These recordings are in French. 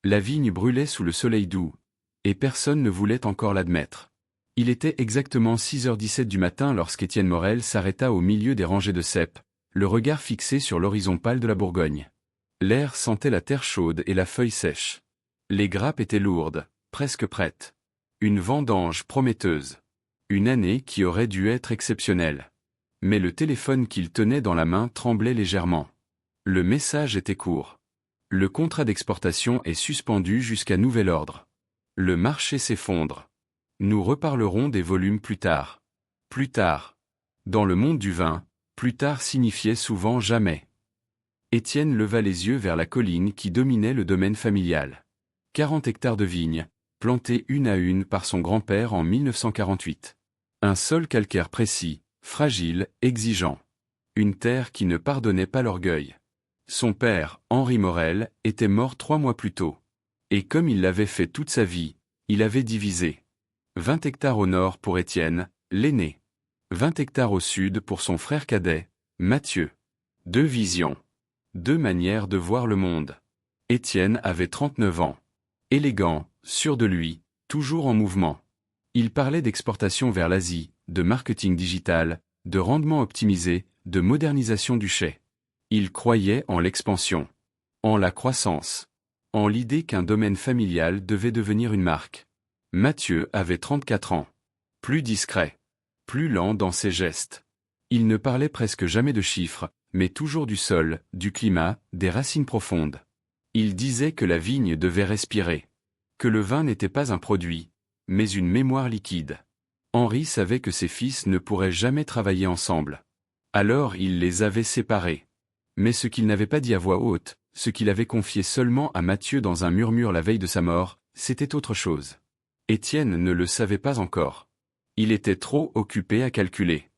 La vigne brûlait sous le soleil doux, et personne ne voulait encore l'admettre. Il était exactement 6h17 du matin lorsqu'Étienne Morel s'arrêta au milieu des rangées de cèpes, le regard fixé sur l'horizon pâle de la Bourgogne. L'air sentait la terre chaude et la feuille sèche. Les grappes étaient lourdes, presque prêtes. Une vendange prometteuse. Une année qui aurait dû être exceptionnelle. Mais le téléphone qu'il tenait dans la main tremblait légèrement. Le message était court. Le contrat d'exportation est suspendu jusqu'à nouvel ordre. Le marché s'effondre. Nous reparlerons des volumes plus tard. Plus tard. Dans le monde du vin, plus tard signifiait souvent jamais. Étienne leva les yeux vers la colline qui dominait le domaine familial. 40 hectares de vignes, plantées une à une par son grand-père en 1948. Un sol calcaire précis, fragile, exigeant. Une terre qui ne pardonnait pas l'orgueil. Son père, Henri Morel, était mort 3 mois plus tôt. Et comme il l'avait fait toute sa vie, il avait divisé. 20 hectares au nord pour Étienne, l'aîné. 20 hectares au sud pour son frère cadet, Mathieu. 2 visions. 2 manières de voir le monde. Étienne avait 39 ans. Élégant, sûr de lui, toujours en mouvement. Il parlait d'exportation vers l'Asie, de marketing digital, de rendement optimisé, de modernisation du chai. Il croyait en l'expansion. En la croissance. En l'idée qu'un domaine familial devait devenir une marque. Mathieu avait 34 ans. Plus discret. Plus lent dans ses gestes. Il ne parlait presque jamais de chiffres, mais toujours du sol, du climat, des racines profondes. Il disait que la vigne devait respirer. Que le vin n'était pas un produit, mais une mémoire liquide. Henri savait que ses fils ne pourraient jamais travailler ensemble. Alors il les avait séparés. Mais ce qu'il n'avait pas dit à voix haute, ce qu'il avait confié seulement à Mathieu dans un murmure la veille de sa mort, c'était autre chose. Étienne ne le savait pas encore. Il était trop occupé à calculer.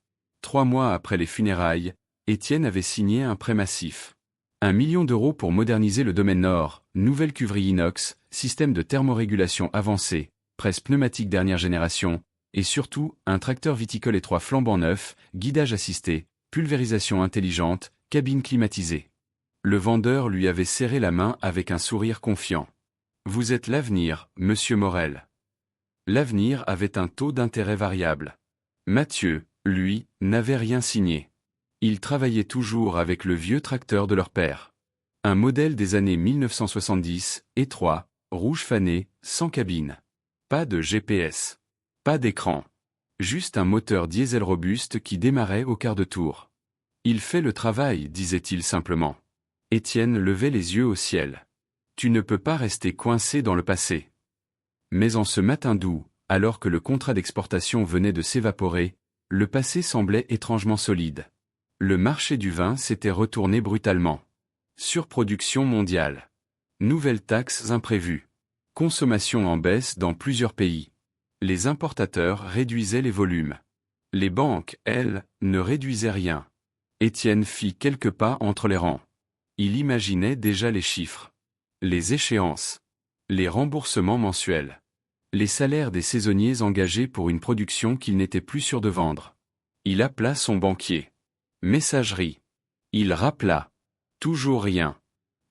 3 mois après les funérailles, Étienne avait signé un prêt massif. 1 million d'euros pour moderniser le domaine nord, nouvelle cuverie inox, système de thermorégulation avancé, presse pneumatique dernière génération, et surtout, un tracteur viticole étroit flambant neuf, guidage assisté, pulvérisation intelligente, cabine climatisée. Le vendeur lui avait serré la main avec un sourire confiant. « Vous êtes l'avenir, monsieur Morel. » L'avenir avait un taux d'intérêt variable. Mathieu, lui, n'avait rien signé. Il travaillait toujours avec le vieux tracteur de leur père. Un modèle des années 1970, étroit, rouge fané, sans cabine. Pas de GPS. Pas d'écran. Juste un moteur diesel robuste qui démarrait au quart de tour. Il fait le travail, disait-il simplement. Étienne levait les yeux au ciel. Tu ne peux pas rester coincé dans le passé. Mais en ce matin doux, alors que le contrat d'exportation venait de s'évaporer, le passé semblait étrangement solide. Le marché du vin s'était retourné brutalement. Surproduction mondiale. Nouvelles taxes imprévues. Consommation en baisse dans plusieurs pays. Les importateurs réduisaient les volumes. Les banques, elles, ne réduisaient rien. Étienne fit quelques pas entre les rangs. Il imaginait déjà les chiffres. Les échéances. Les remboursements mensuels. Les salaires des saisonniers engagés pour une production qu'il n'était plus sûr de vendre. Il appela son banquier. Messagerie. Il rappela. Toujours rien.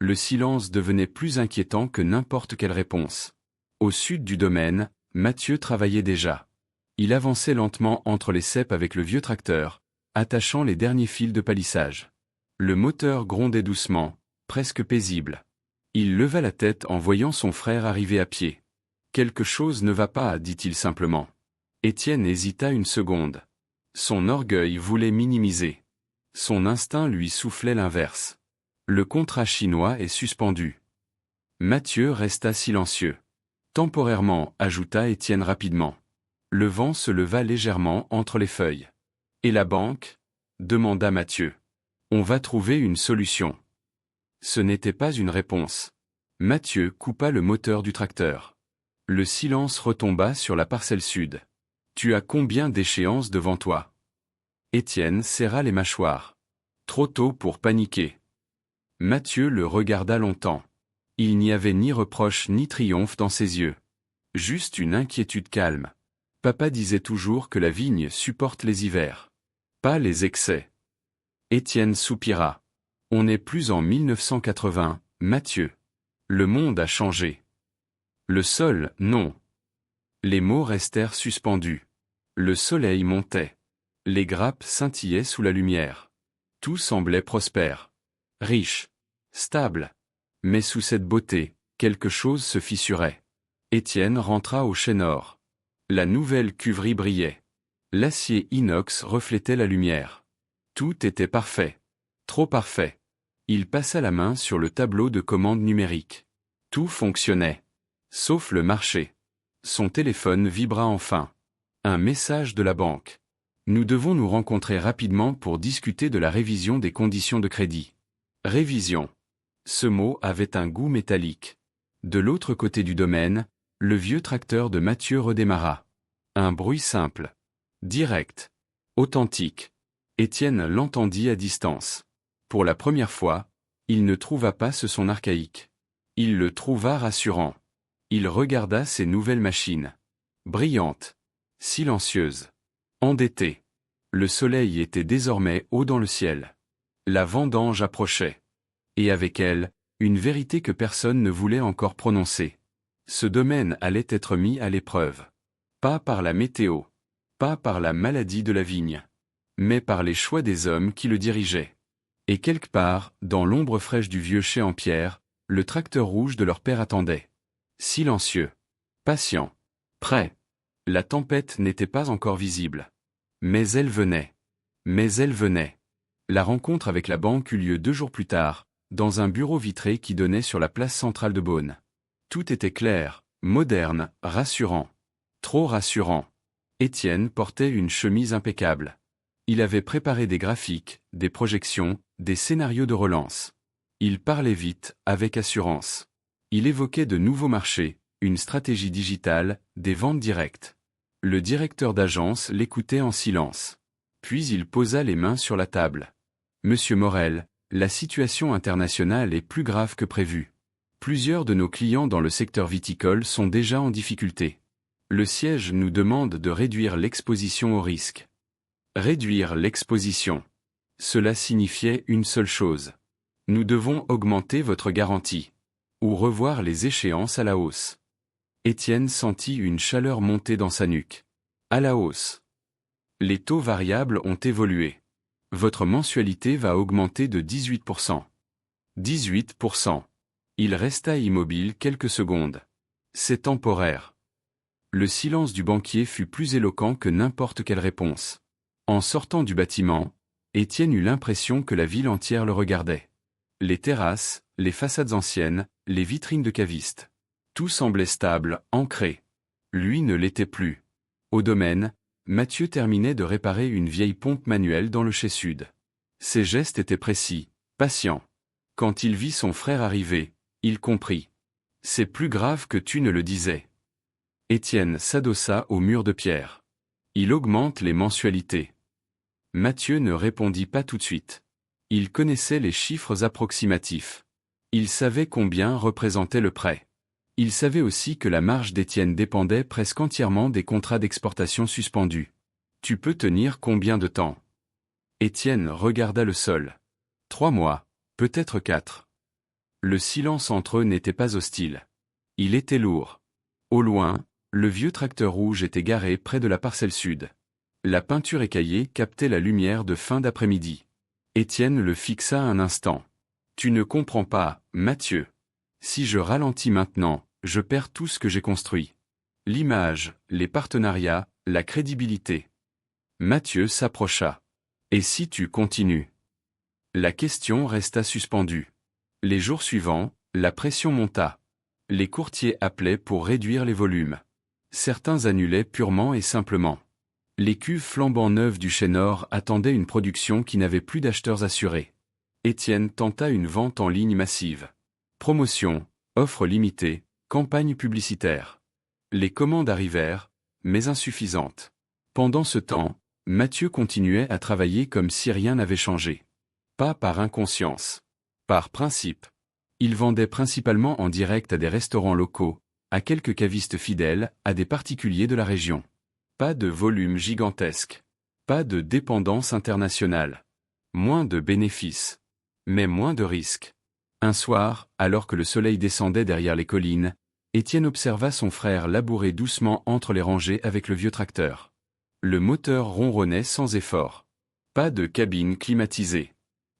Le silence devenait plus inquiétant que n'importe quelle réponse. Au sud du domaine, Mathieu travaillait déjà. Il avançait lentement entre les ceps avec le vieux tracteur, attachant les derniers fils de palissage. Le moteur grondait doucement, presque paisible. Il leva la tête en voyant son frère arriver à pied. Quelque chose ne va pas, dit-il simplement. Étienne hésita une seconde. Son orgueil voulait minimiser. Son instinct lui soufflait l'inverse. Le contrat chinois est suspendu. Mathieu resta silencieux. Temporairement, ajouta Étienne rapidement. Le vent se leva légèrement entre les feuilles. Et la banque ? Demanda Mathieu. On va trouver une solution. Ce n'était pas une réponse. Mathieu coupa le moteur du tracteur. Le silence retomba sur la parcelle sud. Tu as combien d'échéances devant toi ? Étienne serra les mâchoires. Trop tôt pour paniquer. Mathieu le regarda longtemps. Il n'y avait ni reproche ni triomphe dans ses yeux. Juste une inquiétude calme. Papa disait toujours que la vigne supporte les hivers. Pas les excès. Étienne soupira. On n'est plus en 1980, Mathieu. Le monde a changé. Le sol, non. Les mots restèrent suspendus. Le soleil montait. Les grappes scintillaient sous la lumière. Tout semblait prospère. Riche. Stable. Mais sous cette beauté, quelque chose se fissurait. Étienne rentra au Chénor. La nouvelle cuverie brillait. L'acier inox reflétait la lumière. Tout était parfait. Trop parfait. Il passa la main sur le tableau de commande numérique. Tout fonctionnait. Sauf le marché. Son téléphone vibra enfin. Un message de la banque. Nous devons nous rencontrer rapidement pour discuter de la révision des conditions de crédit. Révision. Ce mot avait un goût métallique. De l'autre côté du domaine, le vieux tracteur de Mathieu redémarra. Un bruit simple. Direct. Authentique. Étienne l'entendit à distance. Pour la première fois, il ne trouva pas ce son archaïque. Il le trouva rassurant. Il regarda ses nouvelles machines. Brillantes. Silencieuses. Endettées. Le soleil était désormais haut dans le ciel. La vendange approchait. Et avec elle, une vérité que personne ne voulait encore prononcer. Ce domaine allait être mis à l'épreuve. Pas par la météo. Pas par la maladie de la vigne. Mais par les choix des hommes qui le dirigeaient. Et quelque part, dans l'ombre fraîche du vieux chai en pierre, le tracteur rouge de leur père attendait. Silencieux. Patient. Prêt. La tempête n'était pas encore visible. Mais elle venait. Mais elle venait. La rencontre avec la banque eut lieu 2 jours plus tard, dans un bureau vitré qui donnait sur la place centrale de Beaune. Tout était clair, moderne, rassurant. Trop rassurant. Étienne portait une chemise impeccable. Il avait préparé des graphiques, des projections, des scénarios de relance. Il parlait vite, avec assurance. Il évoquait de nouveaux marchés, une stratégie digitale, des ventes directes. Le directeur d'agence l'écoutait en silence. Puis il posa les mains sur la table. Monsieur Morel, la situation internationale est plus grave que prévu. Plusieurs de nos clients dans le secteur viticole sont déjà en difficulté. Le siège nous demande de réduire l'exposition au risque. Réduire l'exposition. Cela signifiait une seule chose. Nous devons augmenter votre garantie. Ou revoir les échéances à la hausse. Étienne sentit une chaleur monter dans sa nuque. À la hausse. Les taux variables ont évolué. Votre mensualité va augmenter de 18%. 18%. Il resta immobile quelques secondes. C'est temporaire. Le silence du banquier fut plus éloquent que n'importe quelle réponse. En sortant du bâtiment, Étienne eut l'impression que la ville entière le regardait. Les terrasses, les façades anciennes, les vitrines de cavistes. Tout semblait stable, ancré. Lui ne l'était plus. Au domaine, Mathieu terminait de réparer une vieille pompe manuelle dans le chai sud. Ses gestes étaient précis, patients. Quand il vit son frère arriver, il comprit. C'est plus grave que tu ne le disais. Étienne s'adossa au mur de pierre. Il augmente les mensualités. Mathieu ne répondit pas tout de suite. Il connaissait les chiffres approximatifs. Il savait combien représentait le prêt. Il savait aussi que la marge d'Étienne dépendait presque entièrement des contrats d'exportation suspendus. Tu peux tenir combien de temps? Étienne regarda le sol. 3 mois, peut-être 4. Le silence entre eux n'était pas hostile. Il était lourd. Au loin, le vieux tracteur rouge était garé près de la parcelle sud. La peinture écaillée captait la lumière de fin d'après-midi. Étienne le fixa un instant. Tu ne comprends pas, Mathieu. Si je ralentis maintenant, je perds tout ce que j'ai construit. L'image, les partenariats, la crédibilité. Mathieu s'approcha. Et si tu continues? La question resta suspendue. Les jours suivants, la pression monta. Les courtiers appelaient pour réduire les volumes. Certains annulaient purement et simplement. Les cuves flambant neuves du Chénor attendaient une production qui n'avait plus d'acheteurs assurés. Étienne tenta une vente en ligne massive. Promotion, offre limitée, campagne publicitaire. Les commandes arrivèrent, mais insuffisantes. Pendant ce temps, Mathieu continuait à travailler comme si rien n'avait changé. Pas par inconscience. Par principe. Il vendait principalement en direct à des restaurants locaux, à quelques cavistes fidèles, à des particuliers de la région. Pas de volume gigantesque. Pas de dépendance internationale. Moins de bénéfices. Mais moins de risques. Un soir, alors que le soleil descendait derrière les collines, Étienne observa son frère labourer doucement entre les rangées avec le vieux tracteur. Le moteur ronronnait sans effort. Pas de cabine climatisée.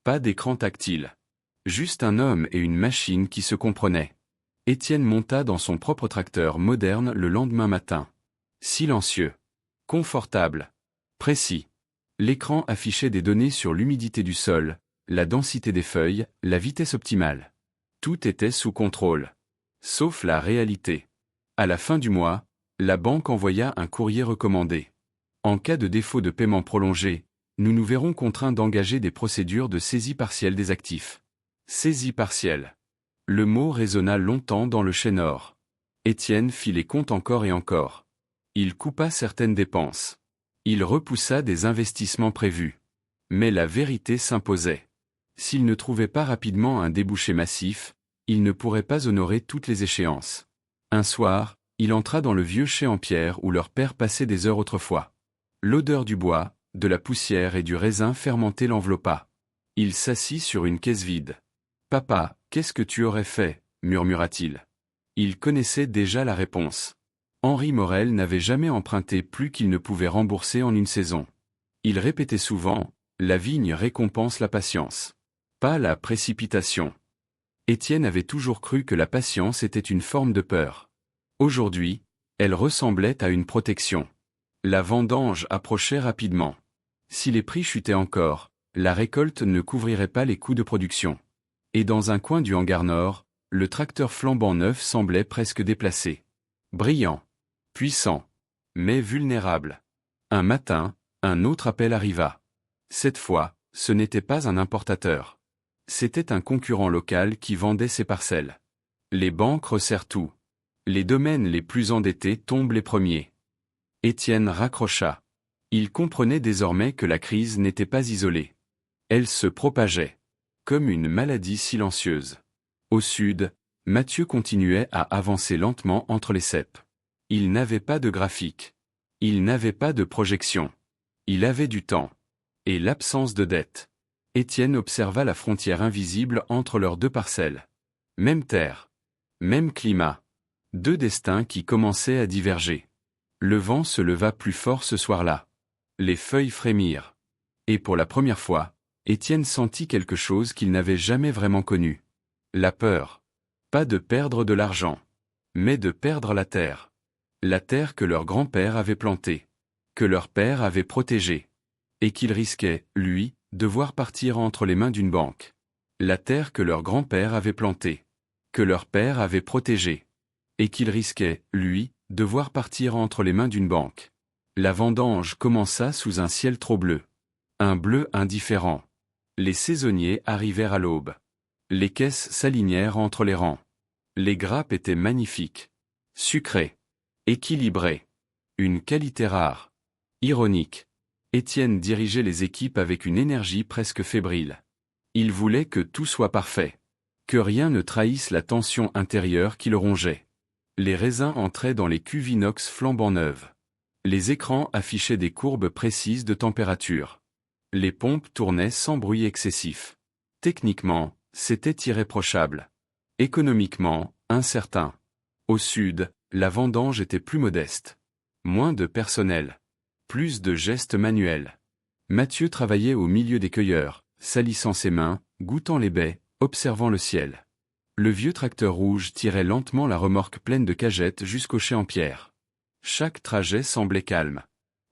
Pas d'écran tactile. Juste un homme et une machine qui se comprenaient. Étienne monta dans son propre tracteur moderne le lendemain matin. Silencieux. Confortable. Précis. L'écran affichait des données sur l'humidité du sol, la densité des feuilles, la vitesse optimale. Tout était sous contrôle. Sauf la réalité. À la fin du mois, la banque envoya un courrier recommandé. En cas de défaut de paiement prolongé, nous nous verrons contraints d'engager des procédures de saisie partielle des actifs. Saisie partielle. Le mot résonna longtemps dans le Chénor. Étienne fit les comptes encore et encore. Il coupa certaines dépenses. Il repoussa des investissements prévus. Mais la vérité s'imposait. S'il ne trouvait pas rapidement un débouché massif, il ne pourrait pas honorer toutes les échéances. Un soir, il entra dans le vieux chai en pierre où leur père passait des heures autrefois. L'odeur du bois, de la poussière et du raisin fermenté l'enveloppa. Il s'assit sur une caisse vide. « Papa, qu'est-ce que tu aurais fait » murmura-t-il. Il connaissait déjà la réponse. Henri Morel n'avait jamais emprunté plus qu'il ne pouvait rembourser en une saison. Il répétait souvent « La vigne récompense la patience. Pas la précipitation. » Étienne avait toujours cru que la patience était une forme de peur. Aujourd'hui, elle ressemblait à une protection. La vendange approchait rapidement. Si les prix chutaient encore, la récolte ne couvrirait pas les coûts de production. Et dans un coin du hangar nord, le tracteur flambant neuf semblait presque déplacé. Brillant. Puissant. Mais vulnérable. Un matin, un autre appel arriva. Cette fois, ce n'était pas un importateur. C'était un concurrent local qui vendait ses parcelles. Les banques resserrent tout. Les domaines les plus endettés tombent les premiers. Étienne raccrocha. Il comprenait désormais que la crise n'était pas isolée. Elle se propageait. Comme une maladie silencieuse. Au sud, Mathieu continuait à avancer lentement entre les ceps. Il n'avait pas de graphique. Il n'avait pas de projection. Il avait du temps. Et l'absence de dette. Étienne observa la frontière invisible entre leurs deux parcelles. Même terre. Même climat. Deux destins qui commençaient à diverger. Le vent se leva plus fort ce soir-là. Les feuilles frémirent. Et pour la première fois, Étienne sentit quelque chose qu'il n'avait jamais vraiment connu. La peur. Pas de perdre de l'argent. Mais de perdre la terre. La terre que leur grand-père avait plantée. Que leur père avait protégée. Et qu'il risquait, lui, de voir partir entre les mains d'une banque. La terre que leur grand-père avait plantée. Que leur père avait protégée. Et qu'il risquait, lui, de voir partir entre les mains d'une banque. La vendange commença sous un ciel trop bleu. Un bleu indifférent. Les saisonniers arrivèrent à l'aube. Les caisses s'alignèrent entre les rangs. Les grappes étaient magnifiques. Sucrées. Équilibrées. Une qualité rare. Ironique. Étienne dirigeait les équipes avec une énergie presque fébrile. Il voulait que tout soit parfait. Que rien ne trahisse la tension intérieure qui le rongeait. Les raisins entraient dans les cuves inox flambant neuves. Les écrans affichaient des courbes précises de température. Les pompes tournaient sans bruit excessif. Techniquement, c'était irréprochable. Économiquement, incertain. Au sud, la vendange était plus modeste. Moins de personnel. Plus de gestes manuels. Mathieu travaillait au milieu des cueilleurs, salissant ses mains, goûtant les baies, observant le ciel. Le vieux tracteur rouge tirait lentement la remorque pleine de cagettes jusqu'au chai en pierre. Chaque trajet semblait calme.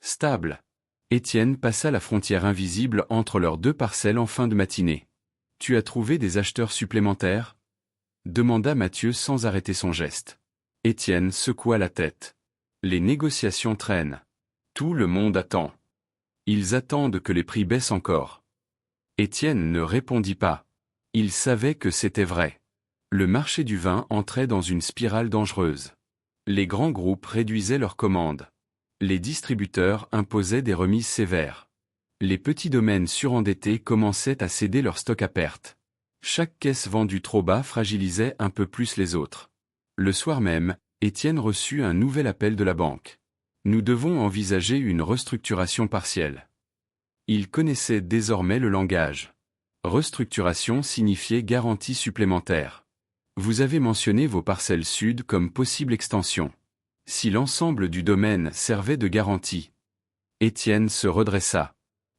Stable. Étienne passa la frontière invisible entre leurs deux parcelles en fin de matinée. « Tu as trouvé des acheteurs supplémentaires » demanda Mathieu sans arrêter son geste. Étienne secoua la tête. Les négociations traînent. Tout le monde attend. Ils attendent que les prix baissent encore. Étienne ne répondit pas. Il savait que c'était vrai. Le marché du vin entrait dans une spirale dangereuse. Les grands groupes réduisaient leurs commandes. Les distributeurs imposaient des remises sévères. Les petits domaines surendettés commençaient à céder leur stock à perte. Chaque caisse vendue trop bas fragilisait un peu plus les autres. Le soir même, Étienne reçut un nouvel appel de la banque. Nous devons envisager une restructuration partielle. Il connaissait désormais le langage. Restructuration signifiait garantie supplémentaire. Vous avez mentionné vos parcelles sud comme possible extension. Si l'ensemble du domaine servait de garantie. Étienne se redressa.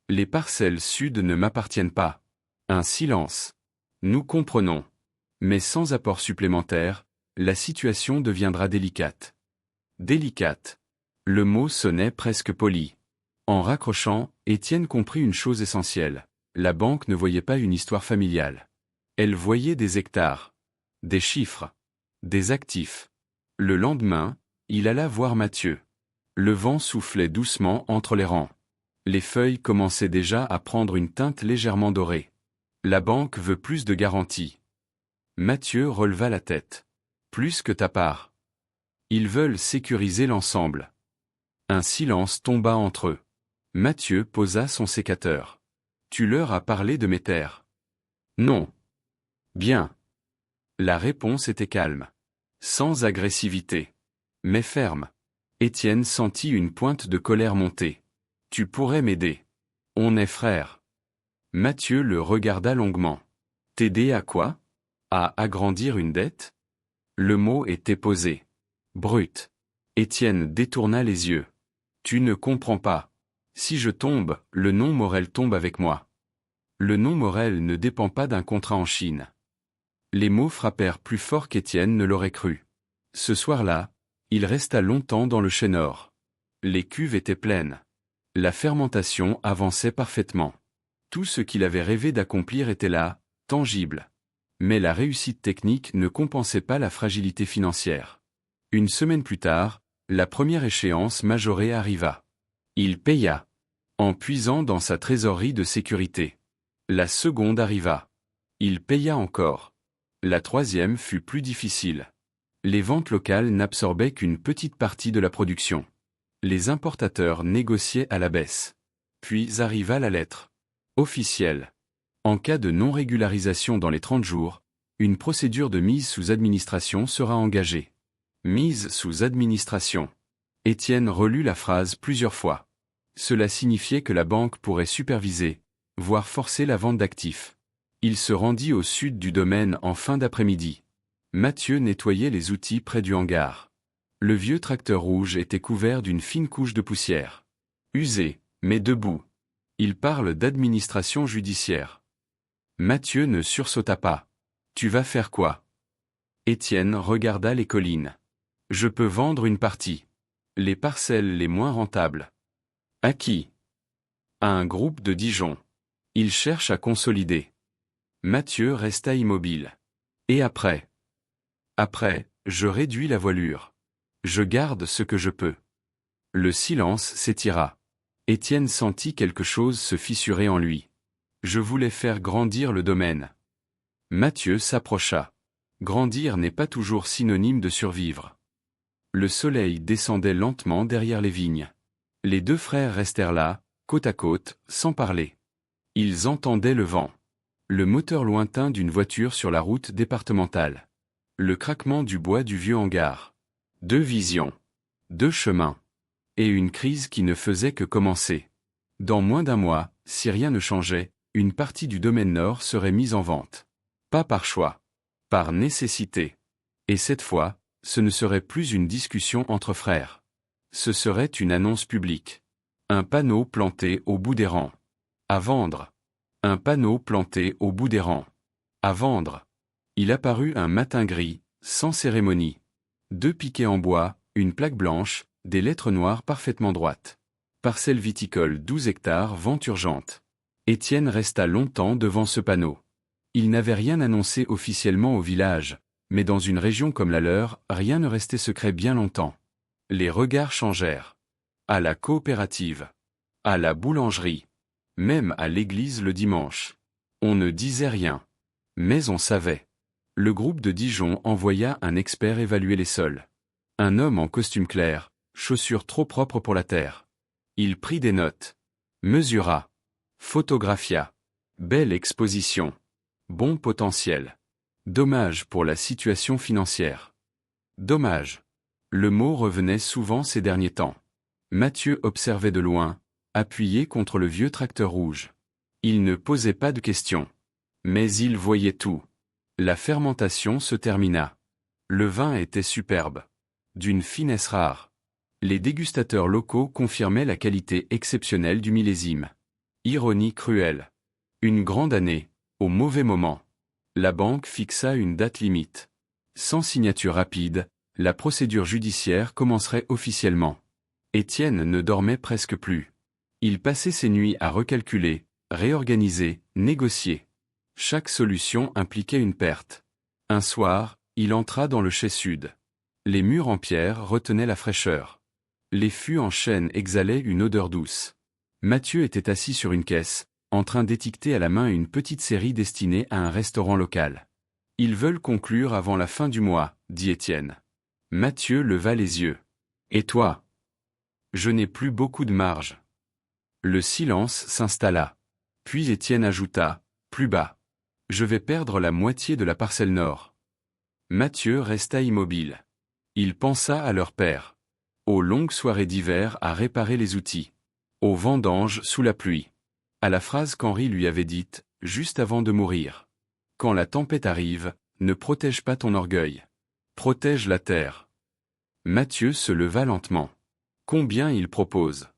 Les parcelles sud ne m'appartiennent pas. Un silence. Nous comprenons. Mais sans apport supplémentaire, la situation deviendra délicate. Délicate. Le mot sonnait presque poli. En raccrochant, Étienne comprit une chose essentielle. La banque ne voyait pas une histoire familiale. Elle voyait des hectares. Des chiffres. Des actifs. Le lendemain, il alla voir Mathieu. Le vent soufflait doucement entre les rangs. Les feuilles commençaient déjà à prendre une teinte légèrement dorée. La banque veut plus de garanties. Mathieu releva la tête. Plus que ta part. Ils veulent sécuriser l'ensemble. Un silence tomba entre eux. Mathieu posa son sécateur. Tu leur as parlé de mes terres? Non. Bien. La réponse était calme. Sans agressivité. Mais ferme. Étienne sentit une pointe de colère monter. Tu pourrais m'aider. On est frères. Mathieu le regarda longuement. T'aider à quoi? À agrandir une dette? Le mot était posé. Brut. Étienne détourna les yeux. Tu ne comprends pas. Si je tombe, le nom Morel tombe avec moi. Le nom Morel ne dépend pas d'un contrat en Chine. Les mots frappèrent plus fort qu'Étienne ne l'aurait cru. Ce soir-là, il resta longtemps dans le chai nord. Les cuves étaient pleines. La fermentation avançait parfaitement. Tout ce qu'il avait rêvé d'accomplir était là, tangible. Mais la réussite technique ne compensait pas la fragilité financière. Une semaine plus tard, la première échéance majorée arriva. Il paya, en puisant dans sa trésorerie de sécurité. La seconde arriva. Il paya encore. La troisième fut plus difficile. Les ventes locales n'absorbaient qu'une petite partie de la production. Les importateurs négociaient à la baisse. Puis arriva la lettre. Officielle. En cas de non-régularisation dans les 30 jours, une procédure de mise sous administration sera engagée. Mise sous administration. Étienne relut la phrase plusieurs fois. Cela signifiait que la banque pourrait superviser, voire forcer la vente d'actifs. Il se rendit au sud du domaine en fin d'après-midi. Mathieu nettoyait les outils près du hangar. Le vieux tracteur rouge était couvert d'une fine couche de poussière. Usé, mais debout. Il parle d'administration judiciaire. Mathieu ne sursauta pas. Tu vas faire quoi? Étienne regarda les collines. Je peux vendre une partie. Les parcelles les moins rentables. À qui? À un groupe de Dijon. Il cherche à consolider. Mathieu resta immobile. Et après? Après, je réduis la voilure. Je garde ce que je peux. Le silence s'étira. Étienne sentit quelque chose se fissurer en lui. Je voulais faire grandir le domaine. Mathieu s'approcha. Grandir n'est pas toujours synonyme de survivre. Le soleil descendait lentement derrière les vignes. Les deux frères restèrent là, côte à côte, sans parler. Ils entendaient le vent. Le moteur lointain d'une voiture sur la route départementale. Le craquement du bois du vieux hangar. Deux visions. Deux chemins. Et une crise qui ne faisait que commencer. Dans moins d'un mois, si rien ne changeait, une partie du domaine nord serait mise en vente. Pas par choix. Par nécessité. Et cette fois, ce ne serait plus une discussion entre frères. Ce serait une annonce publique. Un panneau planté au bout des rangs. À vendre. Un panneau planté au bout des rangs. À vendre. Il apparut un matin gris, sans cérémonie. Deux piquets en bois, une plaque blanche, des lettres noires parfaitement droites. Parcelle viticole 12 hectares, vente urgente. Étienne resta longtemps devant ce panneau. Il n'avait rien annoncé officiellement au village, mais dans une région comme la leur, rien ne restait secret bien longtemps. Les regards changèrent. À la coopérative. À la boulangerie. Même à l'église le dimanche. On ne disait rien. Mais on savait. Le groupe de Dijon envoya un expert évaluer les sols. Un homme en costume clair, chaussures trop propres pour la terre. Il prit des notes. Mesura. Photographia. Belle exposition. Bon potentiel. Dommage pour la situation financière. Dommage. Le mot revenait souvent ces derniers temps. Mathieu observait de loin, appuyé contre le vieux tracteur rouge. Il ne posait pas de questions. Mais il voyait tout. La fermentation se termina. Le vin était superbe. D'une finesse rare. Les dégustateurs locaux confirmaient la qualité exceptionnelle du millésime. Ironie cruelle. Une grande année, au mauvais moment. La banque fixa une date limite. Sans signature rapide, la procédure judiciaire commencerait officiellement. Étienne ne dormait presque plus. Il passait ses nuits à recalculer, réorganiser, négocier. Chaque solution impliquait une perte. Un soir, il entra dans le chai sud. Les murs en pierre retenaient la fraîcheur. Les fûts en chêne exhalaient une odeur douce. Mathieu était assis sur une caisse, en train d'étiqueter à la main une petite série destinée à un restaurant local. « Ils veulent conclure avant la fin du mois, » dit Étienne. Mathieu leva les yeux. « Et toi ? » »« Je n'ai plus beaucoup de marge. » Le silence s'installa. Puis Étienne ajouta, plus bas. « Je vais perdre la moitié de la parcelle nord. » Mathieu resta immobile. Il pensa à leur père. Aux longues soirées d'hiver à réparer les outils. Aux vendanges sous la pluie. À la phrase qu'Henri lui avait dite, juste avant de mourir. « Quand la tempête arrive, ne protège pas ton orgueil. Protège la terre. » Mathieu se leva lentement. « Combien il propose ?»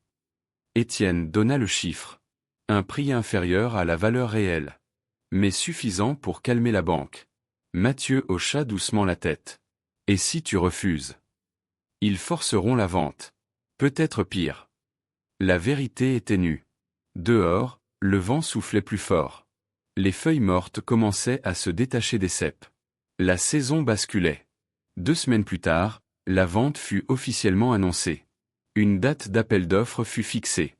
Étienne donna le chiffre. Un prix inférieur à la valeur réelle. Mais suffisant pour calmer la banque. Mathieu hocha doucement la tête. « Et si tu refuses ? Ils forceront la vente. Peut-être pire. » La vérité était nue. Dehors, le vent soufflait plus fort. Les feuilles mortes commençaient à se détacher des ceps. La saison basculait. 2 semaines plus tard, la vente fut officiellement annoncée. Une date d'appel d'offres fut fixée.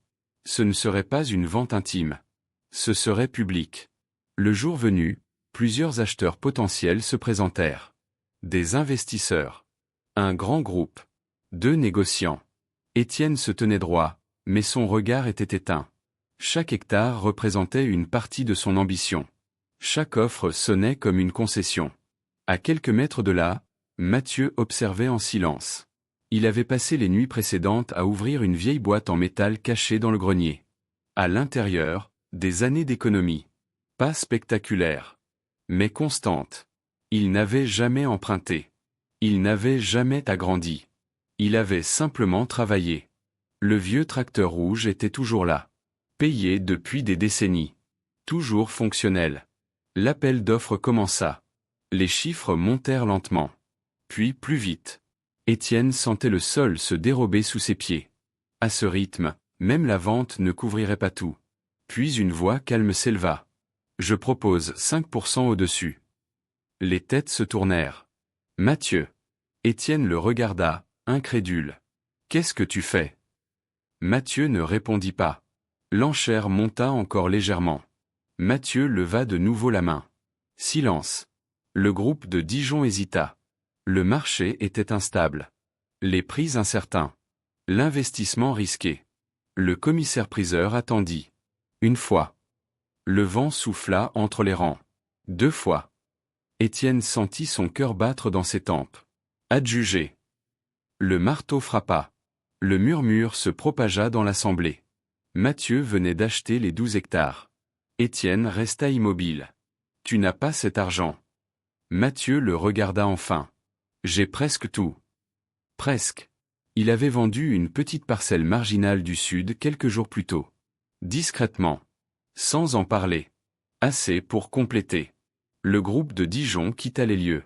Ce ne serait pas une vente intime. Ce serait public. Le jour venu, plusieurs acheteurs potentiels se présentèrent. Des investisseurs. Un grand groupe. 2 négociants. Étienne se tenait droit, mais son regard était éteint. Chaque hectare représentait une partie de son ambition. Chaque offre sonnait comme une concession. À quelques mètres de là, Mathieu observait en silence. Il avait passé les nuits précédentes à ouvrir une vieille boîte en métal cachée dans le grenier. À l'intérieur, des années d'économie. Pas spectaculaires, mais constantes. Il n'avait jamais emprunté. Il n'avait jamais agrandi. Il avait simplement travaillé. Le vieux tracteur rouge était toujours là. Payé depuis des décennies. Toujours fonctionnel. L'appel d'offres commença. Les chiffres montèrent lentement. Puis plus vite. Étienne sentait le sol se dérober sous ses pieds. À ce rythme, même la vente ne couvrirait pas tout. Puis une voix calme s'éleva. « Je propose 5% au-dessus. » Les têtes se tournèrent. « Mathieu. » Étienne le regarda, incrédule. « Qu'est-ce que tu fais ?» Mathieu ne répondit pas. L'enchère monta encore légèrement. Mathieu leva de nouveau la main. Silence. Le groupe de Dijon hésita. Le marché était instable. Les prix incertains. L'investissement risqué. Le commissaire-priseur attendit. Une fois. Le vent souffla entre les rangs. 2 fois. Étienne sentit son cœur battre dans ses tempes. Adjugé. Le marteau frappa. Le murmure se propagea dans l'assemblée. Mathieu venait d'acheter les 12 hectares. Étienne resta immobile. « Tu n'as pas cet argent. » Mathieu le regarda enfin. « J'ai presque tout. » Presque. Il avait vendu une petite parcelle marginale du sud quelques jours plus tôt. Discrètement. Sans en parler. Assez pour compléter. Le groupe de Dijon quitta les lieux.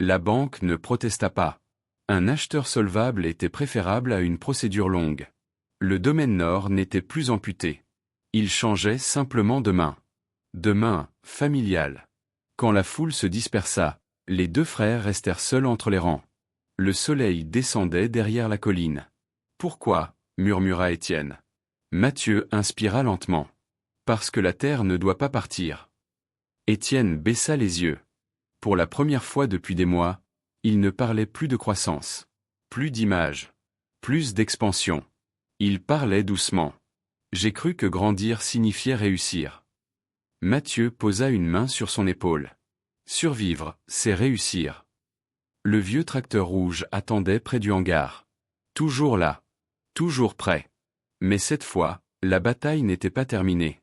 La banque ne protesta pas. Un acheteur solvable était préférable à une procédure longue. Le domaine nord n'était plus amputé. Il changeait simplement de main. De main, familiale. Quand la foule se dispersa, les 2 frères restèrent seuls entre les rangs. Le soleil descendait derrière la colline. « Pourquoi ?» murmura Étienne. Mathieu inspira lentement. « Parce que la terre ne doit pas partir. » Étienne baissa les yeux. Pour la première fois depuis des mois, il ne parlait plus de croissance. Plus d'image. Plus d'expansion. Il parlait doucement. J'ai cru que grandir signifiait réussir. Mathieu posa une main sur son épaule. Survivre, c'est réussir. Le vieux tracteur rouge attendait près du hangar. Toujours là. Toujours prêt. Mais cette fois, la bataille n'était pas terminée.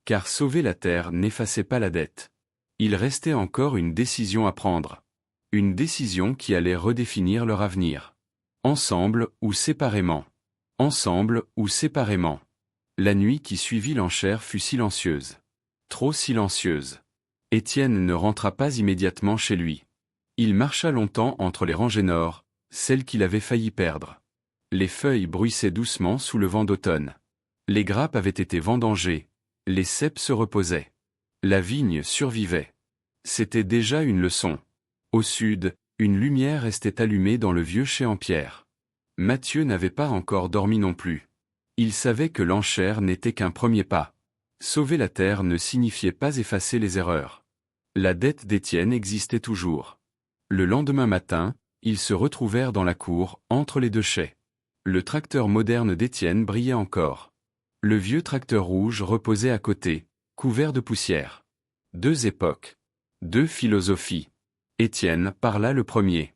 Car sauver la terre n'effaçait pas la dette. Il restait encore une décision à prendre. Une décision qui allait redéfinir leur avenir. Ensemble ou séparément. Ensemble ou séparément. La nuit qui suivit l'enchère fut silencieuse. Trop silencieuse. Étienne ne rentra pas immédiatement chez lui. Il marcha longtemps entre les rangées nord, celles qu'il avait failli perdre. Les feuilles bruissaient doucement sous le vent d'automne. Les grappes avaient été vendangées. Les ceps se reposaient. La vigne survivait. C'était déjà une leçon. Au sud, une lumière restait allumée dans le vieux chai en pierre. Mathieu n'avait pas encore dormi non plus. Il savait que l'enchère n'était qu'un premier pas. Sauver la terre ne signifiait pas effacer les erreurs. La dette d'Étienne existait toujours. Le lendemain matin, ils se retrouvèrent dans la cour, entre les deux chais. Le tracteur moderne d'Étienne brillait encore. Le vieux tracteur rouge reposait à côté, couvert de poussière. Deux époques. Deux philosophies. Étienne parla le premier.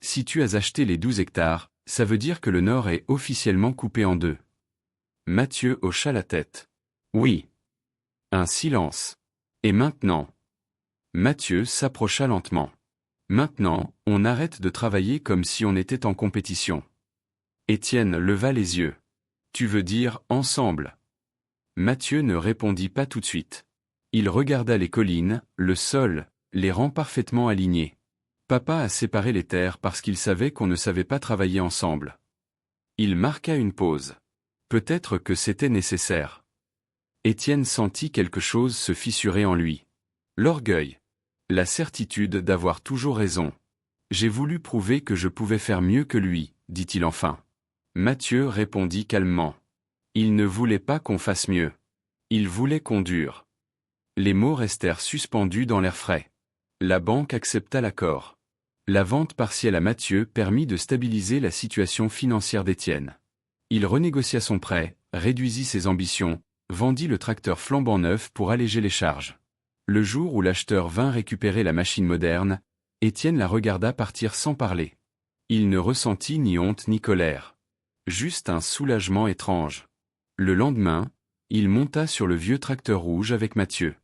Si tu as acheté les 12 hectares, ça veut dire que le nord est officiellement coupé en deux. Mathieu hocha la tête. Oui. Un silence. Et maintenant? Mathieu s'approcha lentement. Maintenant, on arrête de travailler comme si on était en compétition. Étienne leva les yeux. Tu veux dire ensemble? Mathieu ne répondit pas tout de suite. Il regarda les collines, le sol, les rangs parfaitement alignés. Papa a séparé les terres parce qu'il savait qu'on ne savait pas travailler ensemble. Il marqua une pause. Peut-être que c'était nécessaire. Étienne sentit quelque chose se fissurer en lui. L'orgueil. La certitude d'avoir toujours raison. J'ai voulu prouver que je pouvais faire mieux que lui, dit-il enfin. Mathieu répondit calmement. Il ne voulait pas qu'on fasse mieux. Il voulait qu'on dure. Les mots restèrent suspendus dans l'air frais. La banque accepta l'accord. La vente partielle à Mathieu permit de stabiliser la situation financière d'Étienne. Il renégocia son prêt, réduisit ses ambitions, vendit le tracteur flambant neuf pour alléger les charges. Le jour où l'acheteur vint récupérer la machine moderne, Étienne la regarda partir sans parler. Il ne ressentit ni honte ni colère. Juste un soulagement étrange. Le lendemain, il monta sur le vieux tracteur rouge avec Mathieu.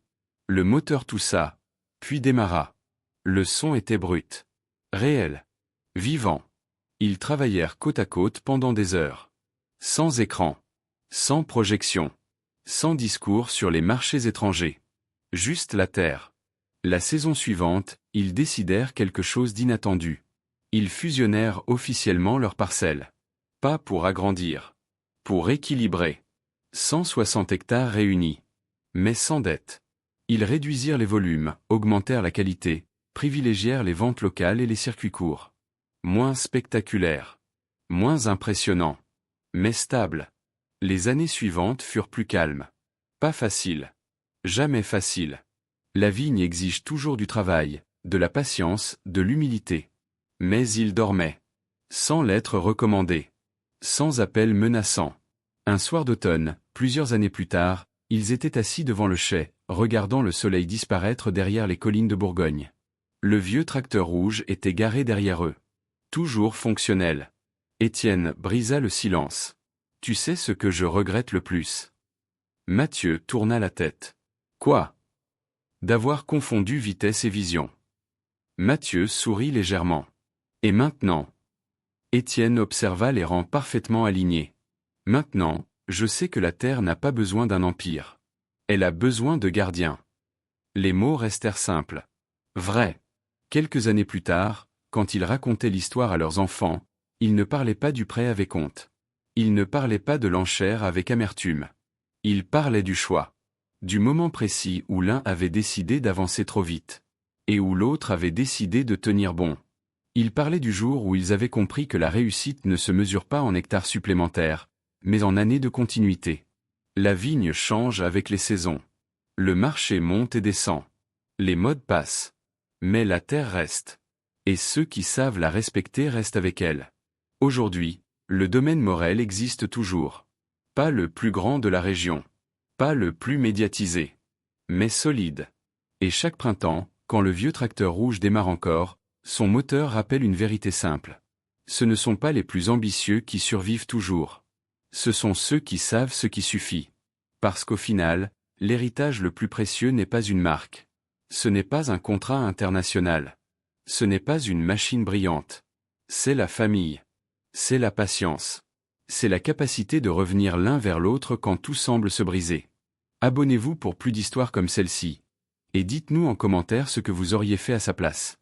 Le moteur toussa, puis démarra. Le son était brut. Réel. Vivant. Ils travaillèrent côte à côte pendant des heures. Sans écran. Sans projection. Sans discours sur les marchés étrangers. Juste la terre. La saison suivante, ils décidèrent quelque chose d'inattendu. Ils fusionnèrent officiellement leurs parcelles. Pas pour agrandir. Pour équilibrer. 160 hectares réunis. Mais sans dette. Ils réduisirent les volumes, augmentèrent la qualité, privilégièrent les ventes locales et les circuits courts. Moins spectaculaires. Moins impressionnants. Mais stables. Les années suivantes furent plus calmes. Pas faciles. Jamais faciles. La vigne exige toujours du travail, de la patience, de l'humilité. Mais ils dormaient. Sans lettres recommandées. Sans appel menaçant. Un soir d'automne, plusieurs années plus tard, ils étaient assis devant le chai, regardant le soleil disparaître derrière les collines de Bourgogne. Le vieux tracteur rouge était garé derrière eux. Toujours fonctionnel. Étienne brisa le silence. Tu sais ce que je regrette le plus? Mathieu tourna la tête. Quoi? D'avoir confondu vitesse et vision. Mathieu sourit légèrement. Et maintenant? Étienne observa les rangs parfaitement alignés. Maintenant, je sais que la terre n'a pas besoin d'un empire. Elle a besoin de gardiens. Les mots restèrent simples. Vrai. Quelques années plus tard, quand ils racontaient l'histoire à leurs enfants, ils ne parlaient pas du prêt avec honte. Ils ne parlaient pas de l'enchère avec amertume. Ils parlaient du choix. Du moment précis où l'un avait décidé d'avancer trop vite. Et où l'autre avait décidé de tenir bon. Ils parlaient du jour où ils avaient compris que la réussite ne se mesure pas en hectares supplémentaires, mais en années de continuité. La vigne change avec les saisons. Le marché monte et descend. Les modes passent. Mais la terre reste. Et ceux qui savent la respecter restent avec elle. Aujourd'hui, le domaine Morel existe toujours. Pas le plus grand de la région. Pas le plus médiatisé. Mais solide. Et chaque printemps, quand le vieux tracteur rouge démarre encore, son moteur rappelle une vérité simple. Ce ne sont pas les plus ambitieux qui survivent toujours. Ce sont ceux qui savent ce qui suffit. Parce qu'au final, l'héritage le plus précieux n'est pas une marque. Ce n'est pas un contrat international. Ce n'est pas une machine brillante. C'est la famille. C'est la patience. C'est la capacité de revenir l'un vers l'autre quand tout semble se briser. Abonnez-vous pour plus d'histoires comme celle-ci. Et dites-nous en commentaire ce que vous auriez fait à sa place.